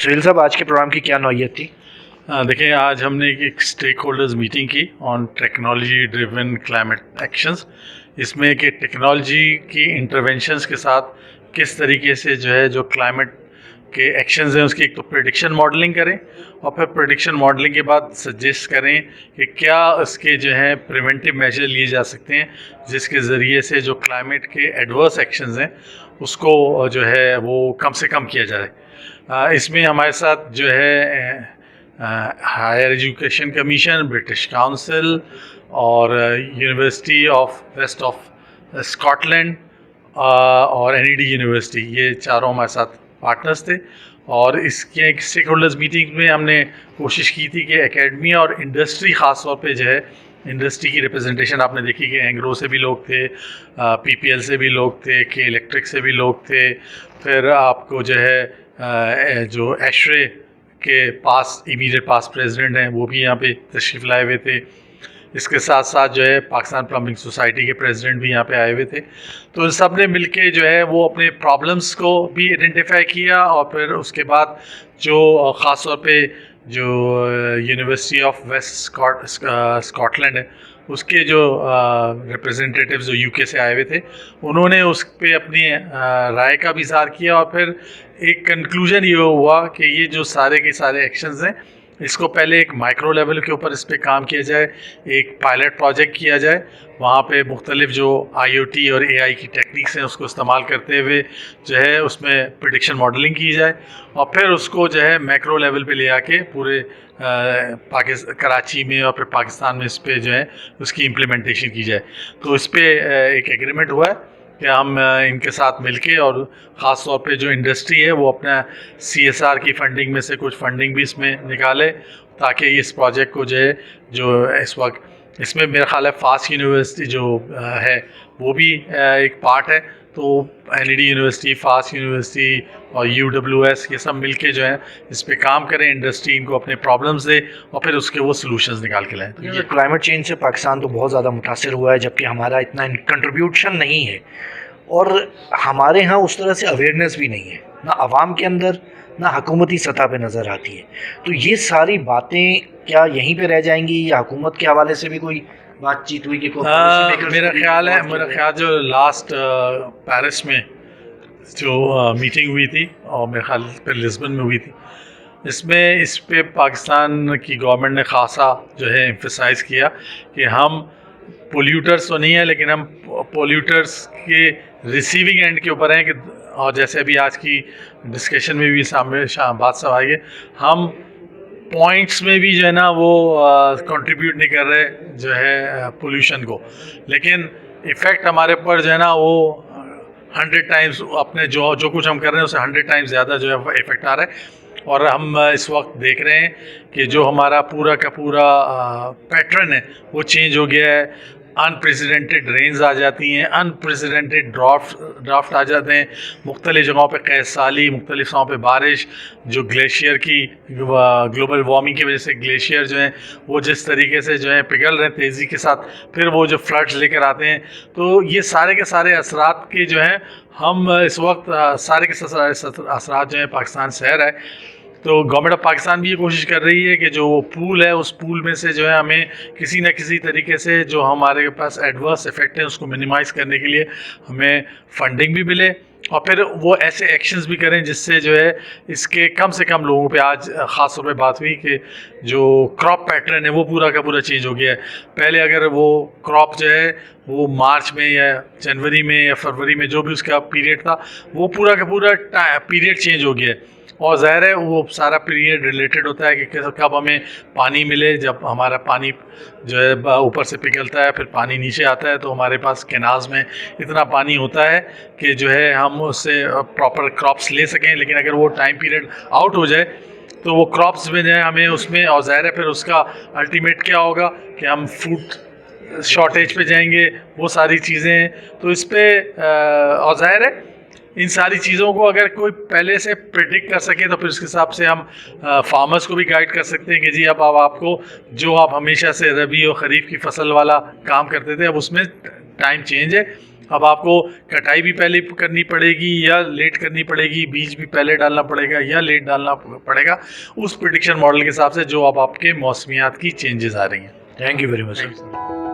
सुहेल साहब, आज के प्रोग्राम की क्या नौयत थी? देखिए, आज हमने एक स्टेक होल्डर्स मीटिंग की on technology driven climate actions. इसमें कि टेक्नोलॉजी की इंटरवेंशंस के साथ किस तरीके से जो क्लाइमेट के एक्शंस हैं उसकी एक तो प्रेडिक्शन मॉडलिंग करें, और फिर प्रेडिक्शन मॉडलिंग के बाद सजेस्ट करें कि क्या उसके प्रिवेंटिव मेजर लिए जा सकते हैं जिसके ज़रिए से जो क्लाइमेट के एडवर्स एक्शंस हैं उसको वो कम से कम किया जाए। इसमें हमारे साथ higher education commission, British council और university of west of Scotland और एनईडी यूनिवर्सिटी, ये चारों हमारे साथ पार्टनर्स थे। और इसके एक स्टेक होल्डर्स मीटिंग में हमने कोशिश की थी कि एकेडमी और इंडस्ट्री ख़ास तौर पे इंडस्ट्री की रिप्रेजेंटेशन आपने देखी कि एंग्रो से भी लोग थे, पीपीएल से भी लोग थे, के इलेक्ट्रिक से भी लोग थे, फिर आपको जो एशरे के पास इमीडिएट पास प्रेसिडेंट हैं वो भी यहाँ पे तशरीफ़ लाए हुए थे। इसके साथ साथ पाकिस्तान प्लम्बिंग सोसाइटी के प्रेसिडेंट भी यहाँ पे आए हुए थे। तो सब ने मिल के वो अपने प्रॉब्लम्स को भी आइडेंटिफाई किया, और फिर उसके बाद जो ख़ास तौर पे जो यूनिवर्सिटी ऑफ वेस्ट स्कॉटलैंड है उसके जो रिप्रेजेंटेटिव्स जो यूके से आए हुए थे उन्होंने उस पर अपनी राय का भी इज़हार किया। और फिर एक कंक्लूजन ये हुआ कि ये जो सारे के सारे एक्शंस हैं इसको पहले एक माइक्रो लेवल के ऊपर इस पर काम किया जाए, एक पायलट प्रोजेक्ट किया जाए, वहाँ पे मुख्तलिफ जो आईओटी और एआई की टेक्निक्स हैं उसको इस्तेमाल करते हुए उसमें प्रेडिक्शन मॉडलिंग की जाए, और फिर उसको मैक्रो लेवल पे ले आके पूरे कराची में और फिर पाकिस्तान में इस पे उसकी इम्प्लीमेंटेशन की जाए। तो इस पर एक एग्रीमेंट हुआ है कि हम इनके साथ मिलके, और ख़ास तौर पे जो इंडस्ट्री है वो अपना सीएसआर की फंडिंग में से कुछ फंडिंग भी इसमें निकाले, ताकि इस प्रोजेक्ट को इस वक्त इसमें मेरा ख्याल है फास्ट यूनिवर्सिटी है वो भी एक पार्ट है। तो एनईडी यूनिवर्सिटी, फास्ट यूनिवर्सिटी और यूडब्ल्यूएस ये सब मिलके इस पे काम करें, इंडस्ट्री इनको अपने प्रॉब्लम्स दे और फिर उसके वो सॉल्यूशंस निकाल के लाएं। तो ये क्लाइमेट चेंज से पाकिस्तान तो बहुत ज़्यादा मुतासिर हुआ है, जबकि हमारा इतना कंट्रीब्यूशन नहीं है, और हमारे यहाँ उस तरह से अवेयरनेस भी नहीं है, ना आवाम के अंदर ना हुकूमती सतह पे नज़र आती है। तो ये सारी बातें क्या यहीं पे रह जाएंगी, या हुकूमत के हवाले से भी कोई बातचीत हुई कि मेरा ख्याल जो लास्ट पेरिस में जो मीटिंग हुई थी और मेरे ख्याल पर लिस्बन में हुई थी, इसमें इस पे पाकिस्तान की गवर्नमेंट ने खासा एम्फसाइज़ किया कि हम पोल्यूटर्स तो नहीं है लेकिन हम पोल्यूटर्स के रिसीविंग एंड के ऊपर हैं कि, और जैसे अभी आज की डिस्कशन में भी सामने बात सब आई है, हम पॉइंट्स में भी वो कंट्रीब्यूट नहीं कर रहे पोल्यूशन को, लेकिन इफ़ेक्ट हमारे ऊपर वो 100 टाइम्स अपने जो कुछ हम कर रहे हैं उससे 100 टाइम्स ज़्यादा इफ़ेक्ट आ रहा है। और हम इस वक्त देख रहे हैं कि जो हमारा पूरा का पूरा पैटर्न है वो चेंज हो गया है। अनप्रेसिडेंटेड रेंज आ जाती हैं, अनप्रेसिडेंटेड ड्राफ्ट आ जाते हैं, मुख्तलिफ़ जगहों पे क़ैस साली, मुख्तलिफ़ जगहों पे बारिश, जो ग्लेशियर की ग्लोबल वार्मिंग की वजह से ग्लेशियर वो जिस तरीके से पिघल रहे हैं तेज़ी के साथ, फिर वो जो फ्लड्स लेकर आते हैं। तो ये सारे के सारे असरात के हम इस वक्त सारे के सारे असरात पाकिस्तान सह रहा है। तो गवर्नमेंट ऑफ पाकिस्तान भी ये कोशिश कर रही है कि जो पूल है उस पूल में से हमें किसी न किसी तरीके से जो हमारे पास एडवर्स इफ़ेक्ट है उसको मिनिमाइज़ करने के लिए हमें फंडिंग भी मिले, और फिर वो ऐसे एक्शंस भी करें जिससे इसके कम से कम लोगों पे। आज ख़ास तौर पे बात हुई कि जो क्रॉप पैटर्न है वो पूरा का पूरा चेंज हो गया है। पहले अगर वो क्रॉप वो मार्च में या जनवरी में या फरवरी में जो भी उसका पीरियड था वो पूरा का पूरा पीरियड चेंज हो गया है, और ज़ाहिर है वो सारा पीरियड रिलेटेड होता है कि कब हमें पानी मिले। जब हमारा पानी ऊपर से पिघलता है फिर पानी नीचे आता है तो हमारे पास कैनाल्स में इतना पानी होता है कि हम उससे प्रॉपर क्रॉप्स ले सकें। लेकिन अगर वो टाइम पीरियड आउट हो जाए तो वो क्रॉप्स में हमें उसमें, और ज़ाहिर है फिर उसका अल्टीमेट क्या होगा कि हम फूड शॉर्टेज पे जाएंगे, वो सारी चीज़ें। तो इस पर और ज़ाहिर है इन सारी चीज़ों को अगर कोई पहले से प्रेडिक्ट कर सके तो फिर उसके हिसाब से हम फार्मर्स को भी गाइड कर सकते हैं कि जी अब आपको जो आप हमेशा से रबी और ख़रीफ की फसल वाला काम करते थे अब उसमें टाइम चेंज है, अब आपको कटाई भी पहले करनी पड़ेगी या लेट करनी पड़ेगी, बीज भी पहले डालना पड़ेगा या लेट डालना पड़ेगा, उस प्रेडिक्शन मॉडल के हिसाब से जो अब आपके मौसमियात की चेंजेस आ रही हैं। Thank you very much sir.